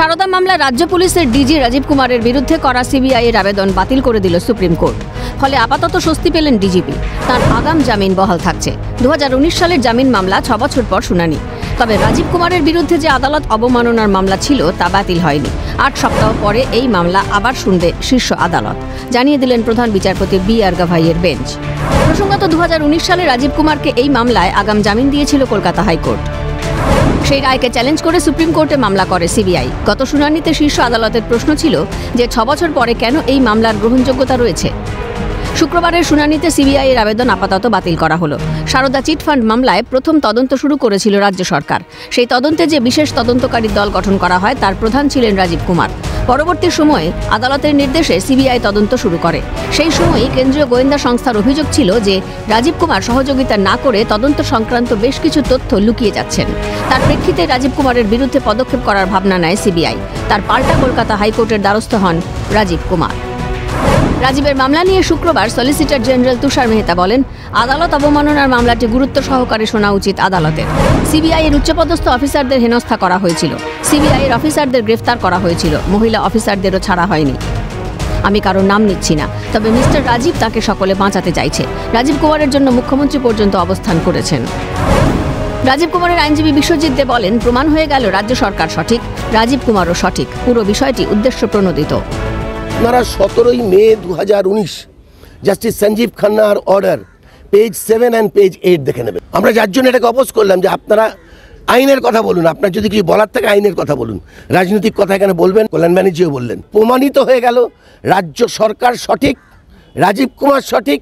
সারদা মামলা রাজ্য পুলিশের ডিজি রাজীব কুমারের বিরুদ্ধে করা সিবিআই এর আবেদন বাতিল করে দিল সুপ্রিম কোর্ট। ফলে আপাতত স্বস্তি পেলেন ডিজিপি। তার আগাম জামিন বহাল থাকছে। 2019 সালের জামিন মামলা 6 বছর পর শুনানি। তবে রাজীব কুমারের বিরুদ্ধে যে আদালত অবমাননার মামলা ছিল তা বাতিল হয়নি। 8 সপ্তাহ পরে এই মামলা আবার শুনবে শীর্ষ আদালত, জানিয়ে দিলেন প্রধান বিচারপতি বি.আর. গাভাইয়ের বেঞ্চ। প্রসঙ্গত 2019 সালে রাজীব কুমারকে এই মামলায় আগাম জামিন দিয়েছিল কলকাতা হাইকোর্ট। সেই রায়কে চ্যালেঞ্জ করে সুপ্রিম কোর্টে মামলা করে সিবিআই। গত শুনানিতে শীর্ষ আদালতের প্রশ্ন ছিল যে 6 বছর পরে কেন এই মামলার গ্রহণযোগ্যতা রয়েছে। শুক্রবারের শুনানিতে সিবিআই এর আবেদন আপাতত বাতিল করা হলো। সারদা চিটফান্ড মামলায় প্রথম তদন্ত শুরু করেছিল রাজ্য সরকার। সেই তদন্তে যে বিশেষ তদন্তকারী দল গঠন করা হয় তার প্রধান ছিলেন রাজীব কুমার। পরবর্তী সময়ে আদালতের নির্দেশে সিবিআই তদন্ত শুরু করে। সেই সময়ই কেন্দ্রীয় গোয়েন্দা সংস্থার অভিযোগ ছিল যে রাজীব কুমার সহযোগিতা না করে তদন্ত সংক্রান্ত বেশ কিছু তথ্য লুকিয়ে যাচ্ছেন। তার প্রেক্ষিতে রাজীব কুমারের বিরুদ্ধে পদক্ষেপ করার ভাবনা নেয় সিবিআই। তার পাল্টা কলকাতা হাইকোর্টের দ্বারস্থ হন রাজীব কুমার। রাজীবের মামলা নিয়ে শুক্রবার সলিসিটর জেনারেল তুষার মেহতা বলেন, আদালত অবমাননার মামলাটি গুরুত্ব সহকারে শোনা উচিত আদালতের। সিবিআই এর উচ্চপদস্থ অফিসারদের হেনস্থা করা হয়েছিল। সিবিআই এর অফিসারদের গ্রেফতার করা হয়েছিল। মহিলা অফিসারদেরও ছাড়া হয়নি। আমি কারোর নাম নিচ্ছি না, তবে মিস্টার রাজীব তাকে সকলে বাঁচাতে চাইছে। রাজীব কুমারের জন্য মুখ্যমন্ত্রী পর্যন্ত অবস্থান করেছেন। রাজীব কুমারের আইনজীবী বিশ্বজিৎ দে বলেন, প্রমাণ হয়ে গেল রাজ্য সরকার সঠিক, রাজীব কুমারও সঠিক। পুরো বিষয়টি উদ্দেশ্য প্রণোদিত। আপনারা 17 মে 2019 জাস্টিস সঞ্জীব খান্নার অর্ডার পেজ 7 অ্যান্ড পেজ 8 দেখে নেবেন। আমরা যার জন্য এটাকে অপোজ করলাম যে আপনারা আইনের কথা বলুন, আপনার যদি কিছু বলার থাকে আইনের কথা বলুন, রাজনৈতিক কথা এখানে বলবেন। কল্যাণ ব্যানার্জিও বললেন, প্রমাণিত হয়ে গেল রাজ্য সরকার সঠিক, রাজীব কুমার সঠিক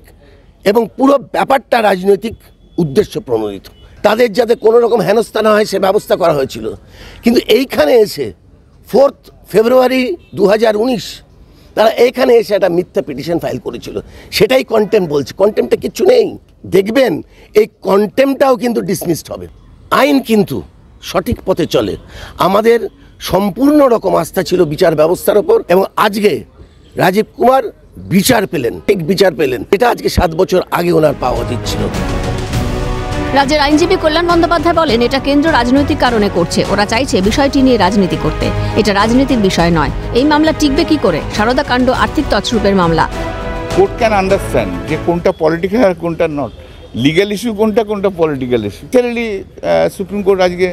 এবং পুরো ব্যাপারটা রাজনৈতিক উদ্দেশ্য প্রণোদিত। তাদের যাতে কোনো রকম হেনস্থা না হয় সে ব্যবস্থা করা হয়েছিল। কিন্তু এইখানে এসে 4 ফেব্রুয়ারি 2019 তারা এইখানে এসে একটা মিথ্যা পিটিশন ফাইল করেছিল। সেটাই কন্টেম্প বলছে। কন্টেম্পটা কিচ্ছু নেই। দেখবেন এই কন্টেম্পটাও কিন্তু ডিসমিসড হবে। আইন কিন্তু সঠিক পথে চলে। আমাদের সম্পূর্ণ রকম আস্থা ছিল বিচার ব্যবস্থার ওপর এবং আজকে রাজীব কুমার বিচার পেলেন, ঠিক বিচার পেলেন। এটা আজকে 7 বছর আগে ওনার পাওয়া উচিত ছিল। রাজ্যের আইনজীবী কল্যাণ বন্দ্যোপাধ্যায় বলেন, এটা কেন্দ্র রাজনৈতিক কারণে করছে। ওরা চাইছে বিষয়টি নিয়ে রাজনীতি করতে। এটা রাজনীতির বিষয় নয়। এই মামলা টিকবে কি করে? সারদা কাণ্ড আর্থিক তছরূপের মামলা। কোর্ট ক্যান আন্ডারস্ট্যান্ড যে কোনটা পলিটিক্যাল আর কোনটা নট, লিগ্যাল ইস্যু কোনটা কোনটা political issue. Naturally supreme court আজকে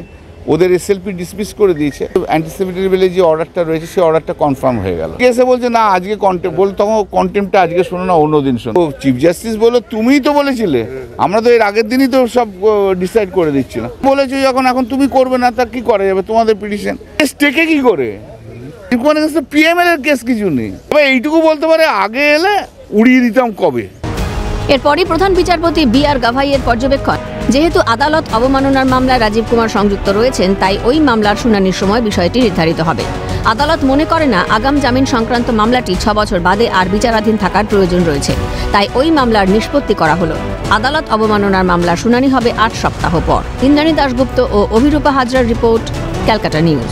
ওদের এসএলপি ডিসমিস করে দিয়েছে। অ্যান্টিসিপেটরি বেলে যে অর্ডারটা রয়েছে সেই অর্ডারটা কনফার্ম হয়ে গেল। কেসে বলছে না আজকে কন্টেম্প বল, তখন কন্টেম্পটা আজকে শোনো না অন্যদিন শোনো। চিফ জাস্টিস বলল তুমিই তো বলেছিলে, আমরা তো এর আগের দিনই তো সব ডিসাইড করে দিচ্ছিলাম। বলেছো যখন এখন তুমি করবে না তা কি করা যাবে? তোমাদের পিটিশন কেস টেকে কি করে? পিএমএল এর কেস কিছু নেই। তবে এইটুকু বলতে পারে আগে এলে উড়িয়ে দিতাম কবে। এরপরই প্রধান বিচারপতি বি.আর. গাভাইয়ের পর্যবেক্ষণ, যেহেতু আদালত অবমাননার মামলায় রাজীব কুমার সংযুক্ত রয়েছেন, তাই ওই মামলার শুনানির সময় বিষয়টি নির্ধারিত হবে। আদালত মনে করে না আগাম জামিন সংক্রান্ত মামলাটি 6 বছর বাদে আর বিচারাধীন থাকার প্রয়োজন রয়েছে, তাই ওই মামলার নিষ্পত্তি করা হলো। আদালত অবমাননার মামলার শুনানি হবে 8 সপ্তাহ পর। ইন্দ্রাণী দাশগুপ্ত ও অভিরূপা হাজরার রিপোর্ট, ক্যালকাটা নিউজ।